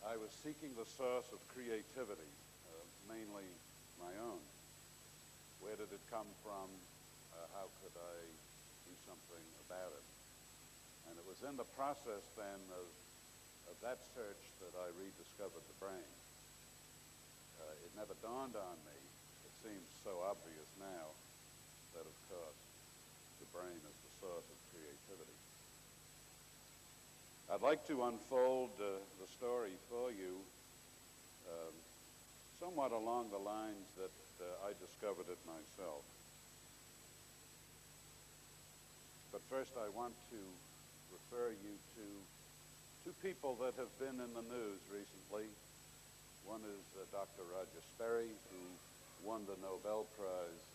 I was seeking the source of creativity, mainly my own. Where did it come from? How could I do something about it? And it was in the process then of that search that I rediscovered the brain. It never dawned on me, it seems so obvious now, that of course the brain is the source of creativity. I'd like to unfold the story for you somewhat along the lines that I discovered it myself. But first I want to refer you to two people that have been in the news recently. One is Dr. Roger Sperry, who won the Nobel Prize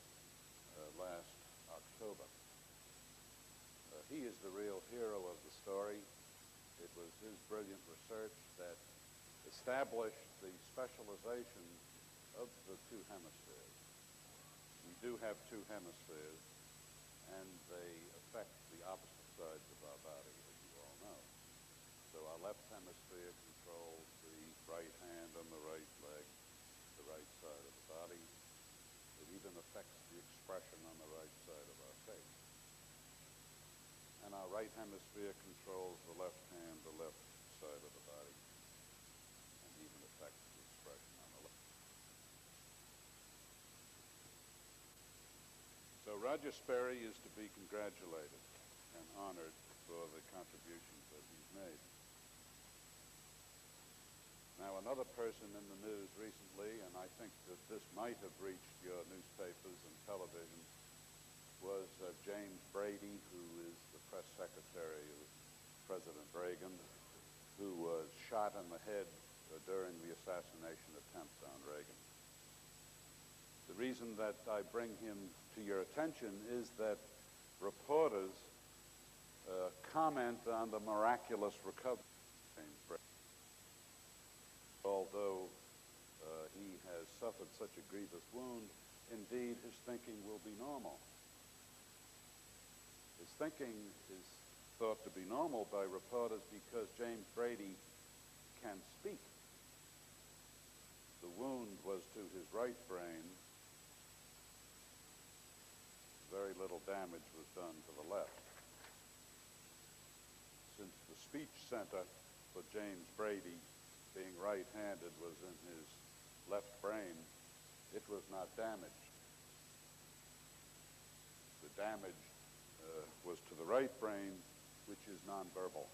last October. He is the real hero of the story. It was his brilliant research that established the specialization of the two hemispheres. We do have two hemispheres, and they affect the opposite sides of our body, as you all know. So our left hemisphere controls the right hand and the right leg, the right side of the body. It even affects the expression on the right side of our face. And our right hemisphere controls the left hand, the left side of the body, and even affects the expression on the left. So Roger Sperry is to be congratulated and honored for the contributions that he's made. Now, another person in the news recently, and I think that this might have reached your newspapers and television, was James Brady, who is the press secretary of President Reagan, who was shot in the head during the assassination attempt on Reagan. The reason that I bring him to your attention is that reporters comment on the miraculous recovery of James Brady. Although he has suffered such a grievous wound, indeed his thinking will be normal. His thinking is thought to be normal by reporters because James Brady can speak. The wound was to his right brain. Very little damage was done to the left. Since the speech center for James Brady, being right-handed, was in his left brain, it was not damaged. The damage was to the right brain, which is nonverbal.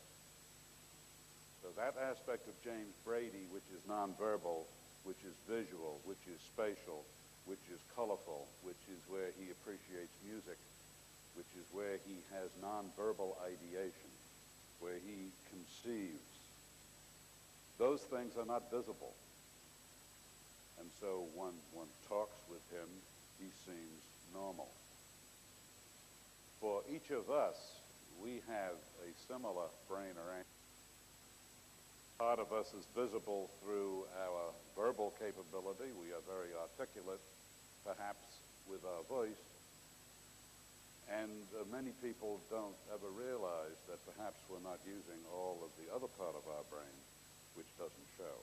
So that aspect of James Brady, which is nonverbal, which is visual, which is spatial, which is colorful, which is where he appreciates music, which is where he has nonverbal ideation, where he conceives, those things are not visible. And so when one talks with him, he seems normal. For each of us, we have a similar brain arrangement. Part of us is visible through our verbal capability. We are very articulate, perhaps with our voice. And many people don't ever realize that perhaps we're not using all of the other part of our brain, which doesn't show.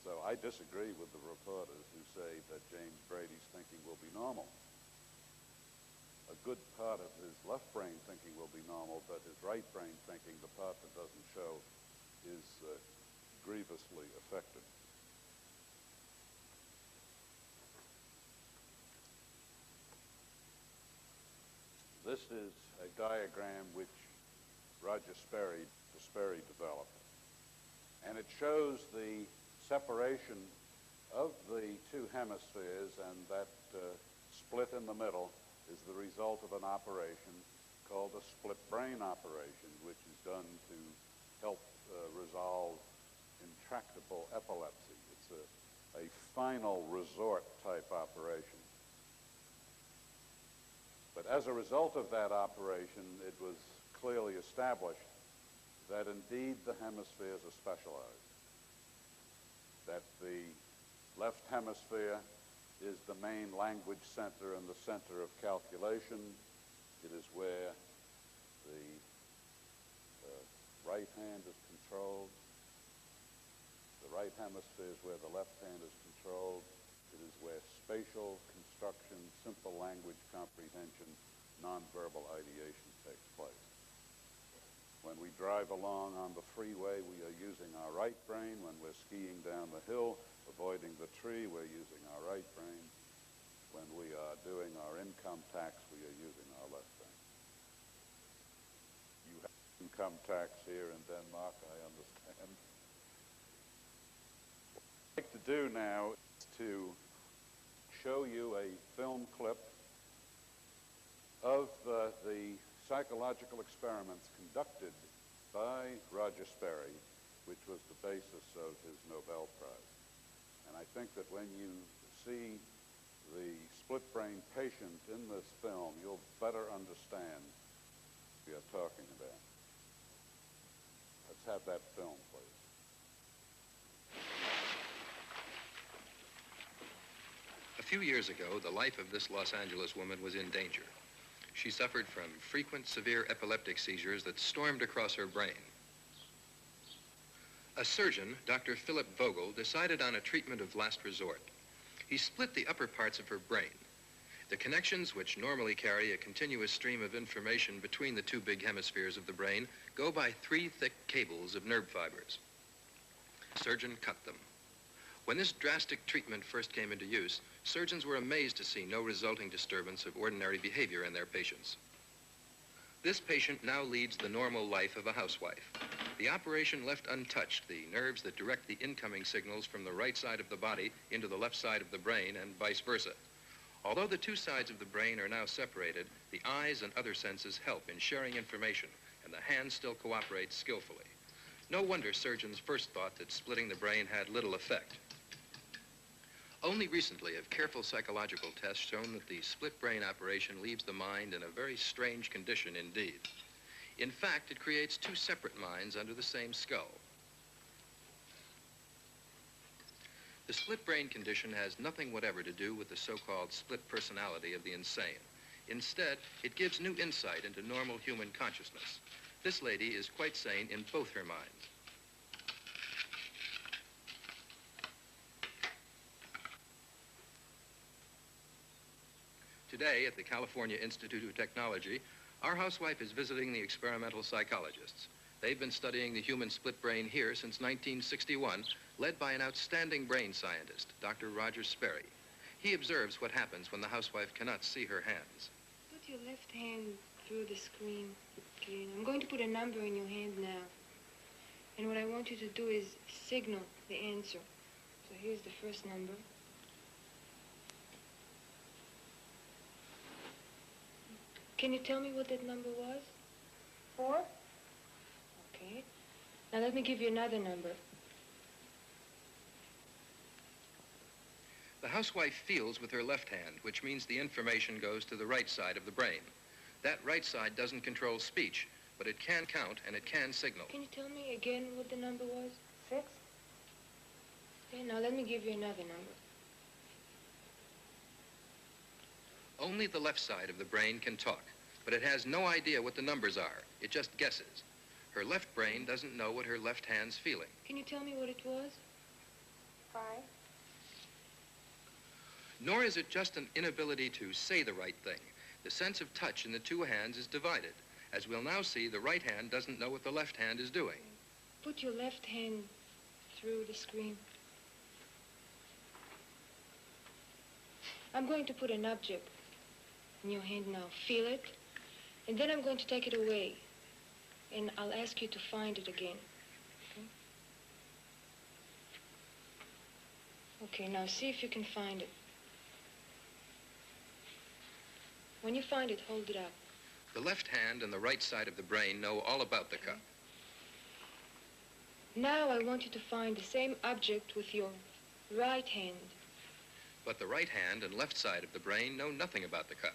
So I disagree with the reporters who say that James Brady's thinking will be normal. A good part of his left brain thinking will be normal, but his right brain thinking, the part that doesn't show, is grievously affected. This is a diagram which Roger Sperry developed. And it shows the separation of the two hemispheres, and that split in the middle is the result of an operation called a split brain operation, which is done to help resolve intractable epilepsy. It's a final resort type operation. But as a result of that operation, it was clearly established that indeed the hemispheres are specialized. That the left hemisphere is the main language center and the center of calculation. It is where the right hand is controlled. right hemisphere is where the left hand is controlled. It is where spatial construction, simple language comprehension, nonverbal ideation takes place. When we drive along on the freeway, we are using our right brain. When we're skiing down the hill, avoiding the tree, we're using our right brain. When we are doing our income tax, we are using our left brain. You have income tax here in Denmark, I understand. What I'd like to do now is to show you a film clip of the psychological experiments conducted by Roger Sperry, which was the basis of his Nobel Prize. And I think that when you see the split-brain patient in this film, you'll better understand what we are talking about. Let's have that film, please. A few years ago, the life of this Los Angeles woman was in danger. She suffered from frequent severe epileptic seizures that stormed across her brain. A surgeon, Dr. Philip Vogel, decided on a treatment of last resort. He split the upper parts of her brain. The connections, which normally carry a continuous stream of information between the two big hemispheres of the brain, go by 3 thick cables of nerve fibers. The surgeon cut them. When this drastic treatment first came into use, surgeons were amazed to see no resulting disturbance of ordinary behavior in their patients. This patient now leads the normal life of a housewife. The operation left untouched the nerves that direct the incoming signals from the right side of the body into the left side of the brain and vice versa. Although the two sides of the brain are now separated, the eyes and other senses help in sharing information, and the hands still cooperate skillfully. No wonder surgeons first thought that splitting the brain had little effect. Only recently have careful psychological tests shown that the split brain operation leaves the mind in a very strange condition indeed. In fact, it creates 2 separate minds under the same skull. The split brain condition has nothing whatever to do with the so-called split personality of the insane. Instead, it gives new insight into normal human consciousness. This lady is quite sane in both her minds. Today, at the California Institute of Technology, our housewife is visiting the experimental psychologists. They've been studying the human split brain here since 1961, led by an outstanding brain scientist, Dr. Roger Sperry. He observes what happens when the housewife cannot see her hands. Put your left hand through the screen, okay? I'm going to put a number in your hand now. And what I want you to do is signal the answer. So here's the first number. Can you tell me what that number was? 4. Okay. Now let me give you another number. The housewife feels with her left hand, which means the information goes to the right side of the brain. That right side doesn't control speech, but it can count and it can signal. Can you tell me again what the number was? 6. Okay, now let me give you another number. Only the left side of the brain can talk, but it has no idea what the numbers are. It just guesses. Her left brain doesn't know what her left hand's feeling. Can you tell me what it was? 5. Nor is it just an inability to say the right thing. The sense of touch in the two hands is divided. As we'll now see, the right hand doesn't know what the left hand is doing. Put your left hand through the screen. I'm going to put an object in your hand now. Feel it. And then I'm going to take it away. And I'll ask you to find it again. Okay, now see if you can find it. When you find it, hold it up. The left hand and the right side of the brain know all about the cup. Now I want you to find the same object with your right hand. But the right hand and left side of the brain know nothing about the cup.